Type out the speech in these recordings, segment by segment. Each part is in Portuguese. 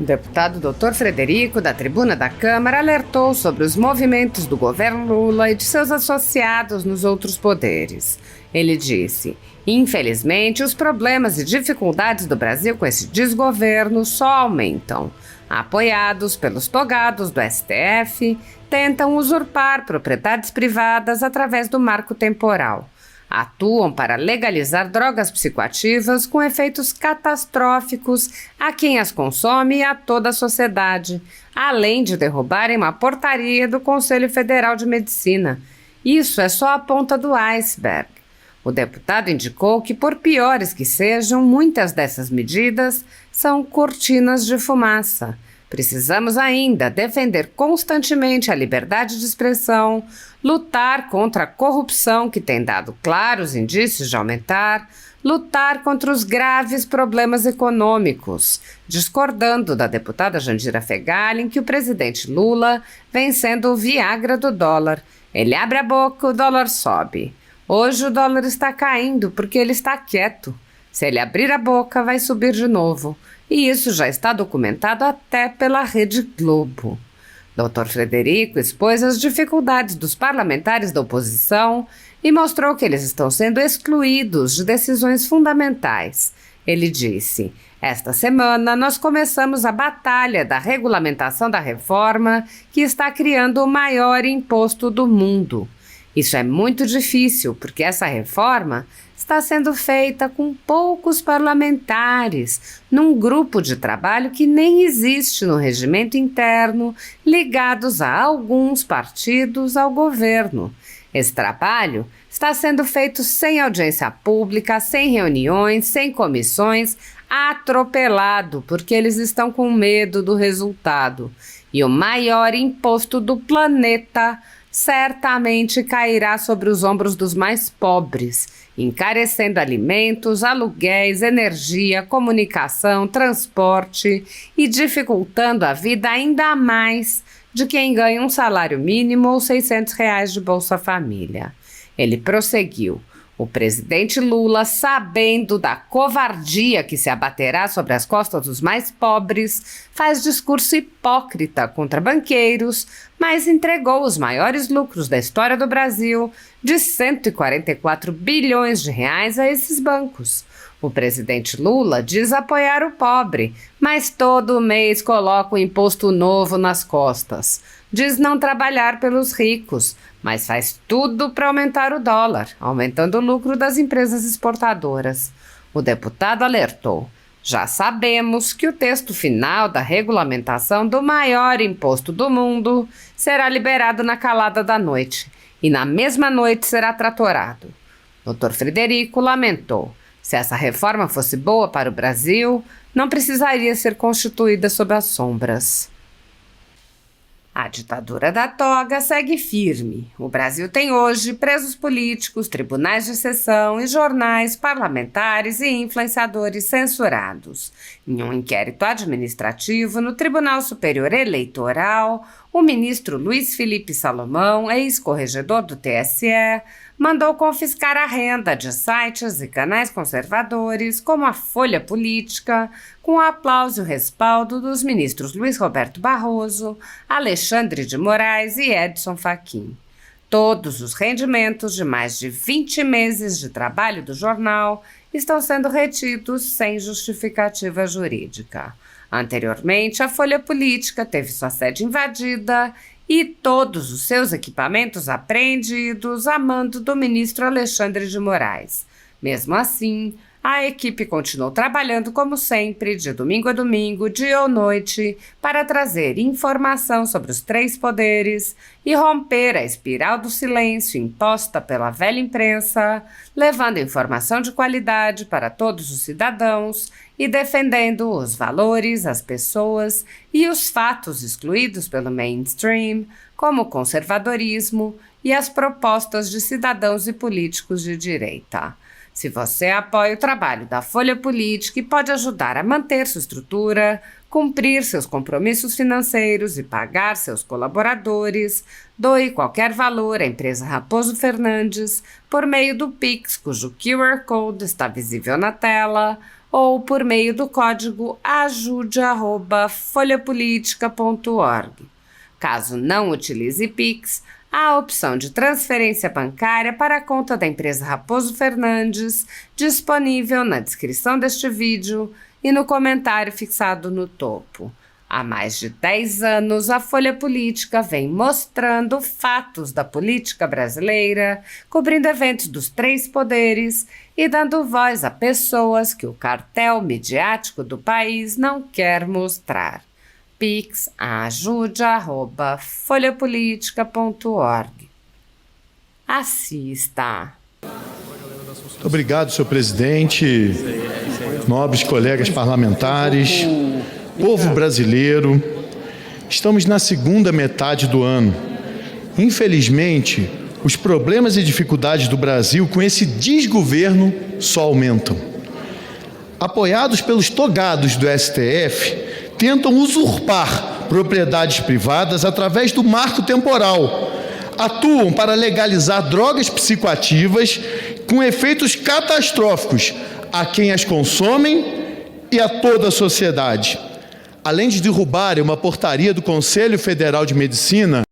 O deputado Dr. Frederico, da tribuna da Câmara, alertou sobre os movimentos do governo Lula e de seus associados nos outros poderes. Ele disse: infelizmente, os problemas e dificuldades do Brasil com esse desgoverno só aumentam. Apoiados pelos togados do STF, tentam usurpar propriedades privadas através do marco temporal. Atuam para legalizar drogas psicoativas com efeitos catastróficos a quem as consome e a toda a sociedade, além de derrubarem uma portaria do Conselho Federal de Medicina. Isso é só a ponta do iceberg. O deputado indicou que, por piores que sejam, muitas dessas medidas são cortinas de fumaça. Precisamos ainda defender constantemente a liberdade de expressão, lutar contra a corrupção que tem dado claros indícios de aumentar, lutar contra os graves problemas econômicos, discordando da deputada Jandira Fegali que o presidente Lula vem sendo o Viagra do dólar. Ele abre a boca, o dólar sobe. Hoje o dólar está caindo porque ele está quieto. Se ele abrir a boca, vai subir de novo. E isso já está documentado até pela Rede Globo. Dr. Frederico expôs as dificuldades dos parlamentares da oposição e mostrou que eles estão sendo excluídos de decisões fundamentais. Ele disse: esta semana nós começamos a batalha da regulamentação da reforma que está criando o maior imposto do mundo. Isso é muito difícil, porque essa reforma está sendo feita com poucos parlamentares, num grupo de trabalho que nem existe no regimento interno, ligados a alguns partidos ao governo. Esse trabalho está sendo feito sem audiência pública, sem reuniões, sem comissões, atropelado, porque eles estão com medo do resultado. E o maior imposto do planeta certamente cairá sobre os ombros dos mais pobres, encarecendo alimentos, aluguéis, energia, comunicação, transporte e dificultando a vida ainda mais de quem ganha um salário mínimo ou R$600 de Bolsa Família. Ele prosseguiu: o presidente Lula, sabendo da covardia que se abaterá sobre as costas dos mais pobres, faz discurso hipócrita contra banqueiros, mas entregou os maiores lucros da história do Brasil, de R$144 bilhões a esses bancos. O presidente Lula diz apoiar o pobre, mas todo mês coloca um imposto novo nas costas. Diz não trabalhar pelos ricos, mas faz tudo para aumentar o dólar, aumentando o lucro das empresas exportadoras. O deputado alertou: já sabemos que o texto final da regulamentação do maior imposto do mundo será liberado na calada da noite, e na mesma noite será tratorado. Dr. Frederico lamentou: se essa reforma fosse boa para o Brasil, não precisaria ser constituída sob as sombras. A ditadura da toga segue firme. O Brasil tem hoje presos políticos, tribunais de exceção e jornais, parlamentares e influenciadores censurados. Em um inquérito administrativo no Tribunal Superior Eleitoral, o ministro Luiz Felipe Salomão, ex-corregedor do TSE, mandou confiscar a renda de sites e canais conservadores, como a Folha Política, com o aplauso e o respaldo dos ministros Luiz Roberto Barroso, Alexandre de Moraes e Edson Fachin. Todos os rendimentos de mais de 20 meses de trabalho do jornal estão sendo retidos sem justificativa jurídica. Anteriormente, a Folha Política teve sua sede invadida e todos os seus equipamentos apreendidos a mando do ministro Alexandre de Moraes. Mesmo assim, a equipe continuou trabalhando como sempre, de domingo a domingo, dia ou noite, para trazer informação sobre os três poderes e romper a espiral do silêncio imposta pela velha imprensa, levando informação de qualidade para todos os cidadãos e defendendo os valores, as pessoas e os fatos excluídos pelo mainstream, como o conservadorismo e as propostas de cidadãos e políticos de direita. Se você apoia o trabalho da Folha Política e pode ajudar a manter sua estrutura, cumprir seus compromissos financeiros e pagar seus colaboradores, doe qualquer valor à empresa Raposo Fernandes por meio do Pix, cujo QR Code está visível na tela, ou por meio do código ajude@folhapolitica.org. Caso não utilize Pix, há a opção de transferência bancária para a conta da empresa Raposo Fernandes, disponível na descrição deste vídeo e no comentário fixado no topo. Há mais de 10 anos, a Folha Política vem mostrando fatos da política brasileira, cobrindo eventos dos 3 poderes e dando voz a pessoas que o cartel midiático do país não quer mostrar. Pix ajude@folhapolitica.org. Assista. Muito obrigado, senhor presidente, nobres colegas parlamentares, povo brasileiro. Estamos na segunda metade do ano. Infelizmente, os problemas e dificuldades do Brasil com esse desgoverno só aumentam. Apoiados pelos togados do STF, tentam usurpar propriedades privadas através do marco temporal. Atuam para legalizar drogas psicoativas com efeitos catastróficos a quem as consomem e a toda a sociedade. Além de derrubarem uma portaria do Conselho Federal de Medicina,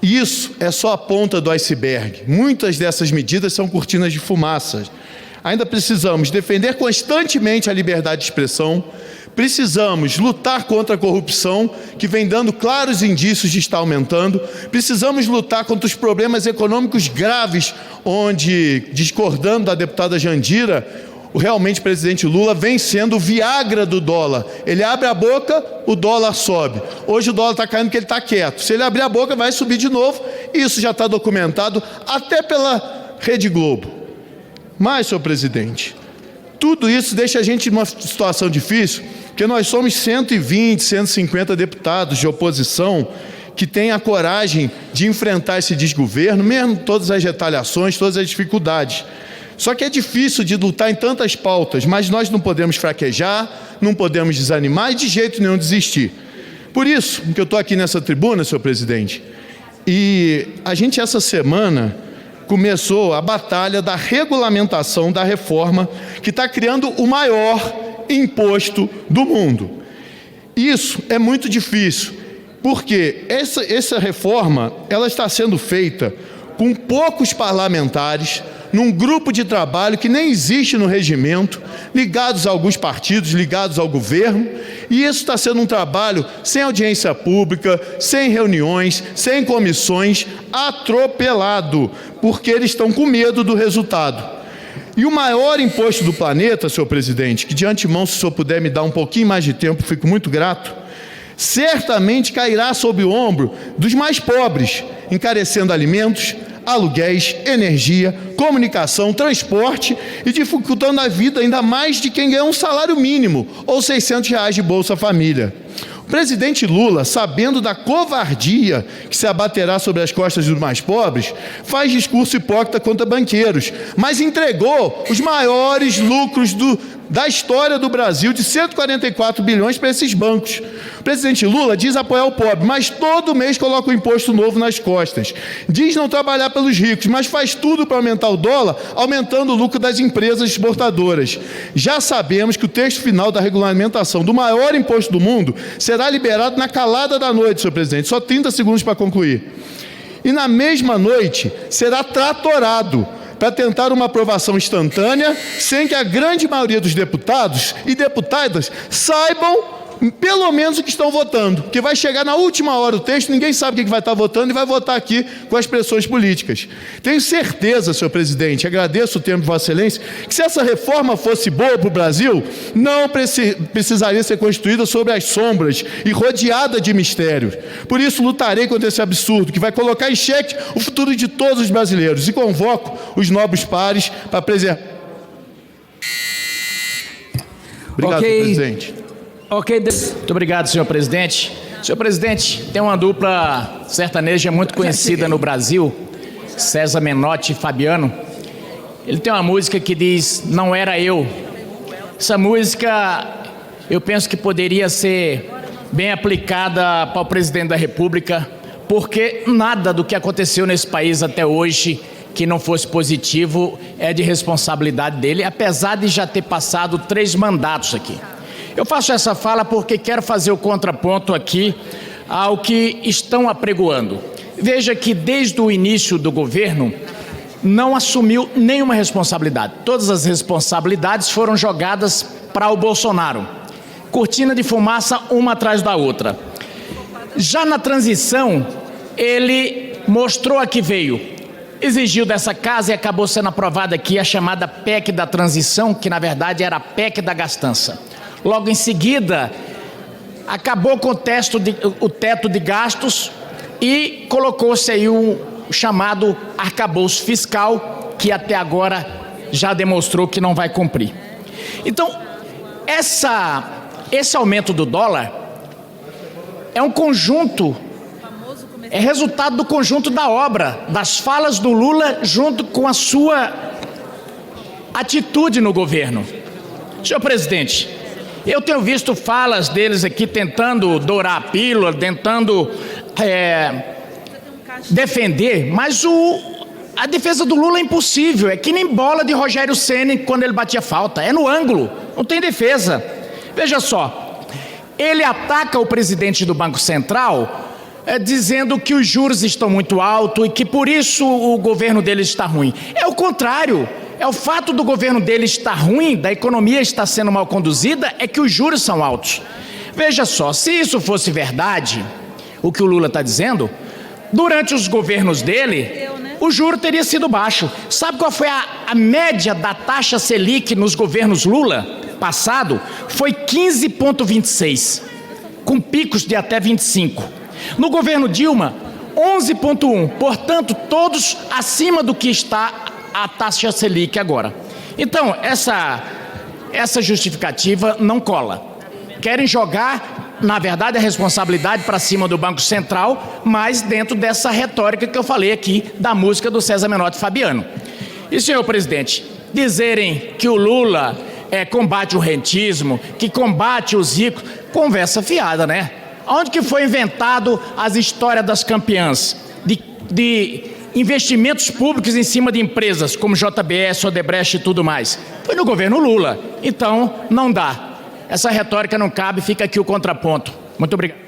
isso é só a ponta do iceberg. Muitas dessas medidas são cortinas de fumaça. Ainda precisamos defender constantemente a liberdade de expressão, precisamos lutar contra a corrupção, que vem dando claros indícios de estar aumentando, precisamos lutar contra os problemas econômicos graves, onde, discordando da deputada Jandira, realmente o presidente Lula vem sendo o Viagra do dólar. Ele abre a boca, o dólar sobe. Hoje o dólar está caindo porque ele está quieto. Se ele abrir a boca, vai subir de novo. Isso já está documentado até pela Rede Globo. Mas, senhor presidente, tudo isso deixa a gente numa situação difícil, porque nós somos 120, 150 deputados de oposição que têm a coragem de enfrentar esse desgoverno, mesmo todas as retaliações, todas as dificuldades. Só que é difícil de lutar em tantas pautas, mas nós não podemos fraquejar, não podemos desanimar e de jeito nenhum desistir. Por isso que eu estou aqui nessa tribuna, senhor presidente, e a gente essa semana começou a batalha da regulamentação da reforma que está criando o maior imposto do mundo. Isso é muito difícil, porque essa reforma ela está sendo feita com poucos parlamentares, num grupo de trabalho que nem existe no regimento, ligados a alguns partidos, ligados ao governo, e isso está sendo um trabalho sem audiência pública, sem reuniões, sem comissões, atropelado, porque eles estão com medo do resultado. E o maior imposto do planeta, senhor presidente, que de antemão, se o senhor puder me dar um pouquinho mais de tempo, fico muito grato, certamente cairá sob o ombro dos mais pobres, encarecendo alimentos, aluguéis, energia, comunicação, transporte e dificultando a vida ainda mais de quem ganha um salário mínimo ou R$600 de Bolsa Família. O presidente Lula, sabendo da covardia que se abaterá sobre as costas dos mais pobres, faz discurso hipócrita contra banqueiros, mas entregou os maiores lucros da história do Brasil, de 144 bilhões para esses bancos. O presidente Lula diz apoiar o pobre, mas todo mês coloca um imposto novo nas costas. Diz não trabalhar pelos ricos, mas faz tudo para aumentar o dólar, aumentando o lucro das empresas exportadoras. Já sabemos que o texto final da regulamentação do maior imposto do mundo será liberado na calada da noite, senhor presidente. Só 30 segundos para concluir. E na mesma noite será tratorado para tentar uma aprovação instantânea, sem que a grande maioria dos deputados e deputadas saibam pelo menos o que estão votando, porque vai chegar na última hora o texto, ninguém sabe o que vai estar votando e vai votar aqui com as pressões políticas. Tenho certeza, senhor presidente, agradeço o tempo de Vossa Excelência, que se essa reforma fosse boa para o Brasil, não precisaria ser construída sobre as sombras e rodeada de mistérios. Por isso lutarei contra esse absurdo, que vai colocar em xeque o futuro de todos os brasileiros, e convoco os nobres pares para preservar. Obrigado, presidente. Muito obrigado, senhor presidente. Senhor presidente, tem uma dupla sertaneja muito conhecida no Brasil, César Menotti e Fabiano, ele tem uma música que diz, não era eu. Essa música, eu penso que poderia ser bem aplicada para o presidente da República, porque nada do que aconteceu nesse país até hoje que não fosse positivo é de responsabilidade dele, apesar de já ter passado 3 mandatos aqui. Eu faço essa fala porque quero fazer o contraponto aqui ao que estão apregoando. Veja que desde o início do governo não assumiu nenhuma responsabilidade. Todas as responsabilidades foram jogadas para o Bolsonaro. Cortina de fumaça uma atrás da outra. Já na transição, ele mostrou a que veio. Exigiu dessa casa e acabou sendo aprovada aqui a chamada PEC da transição, que na verdade era a PEC da gastança. Logo em seguida, acabou com o teto de gastos e colocou-se aí o chamado arcabouço fiscal, que até agora já demonstrou que não vai cumprir. Então, esse aumento do dólar é um conjunto, é resultado do conjunto da obra, das falas do Lula junto com a sua atitude no governo. Senhor presidente, eu tenho visto falas deles aqui tentando dourar a pílula, tentando defender, mas a defesa do Lula é impossível, é que nem bola de Rogério Ceni quando ele batia falta, é no ângulo, não tem defesa. Veja só, ele ataca o presidente do Banco Central dizendo que os juros estão muito altos e que por isso o governo dele está ruim. É o contrário, é o fato do governo dele estar ruim, da economia estar sendo mal conduzida, é que os juros são altos. Veja só, se isso fosse verdade, o que o Lula está dizendo, durante os governos dele, o juro teria sido baixo. Sabe qual foi a média da taxa Selic nos governos Lula passado? Foi 15,26, com picos de até 25. No governo Dilma, 11,1, portanto, todos acima do que está a taxa Selic agora. Então, essa justificativa não cola. Querem jogar, na verdade, a responsabilidade para cima do Banco Central, mas dentro dessa retórica que eu falei aqui, da música do César Menotti e Fabiano. E, senhor presidente, dizerem que o Lula combate o rentismo, que combate os ricos, conversa fiada, né? Onde que foi inventado as histórias das campeãs de investimentos públicos em cima de empresas como JBS, Odebrecht e tudo mais? Foi no governo Lula. Então, não dá. Essa retórica não cabe, fica aqui o contraponto. Muito obrigado.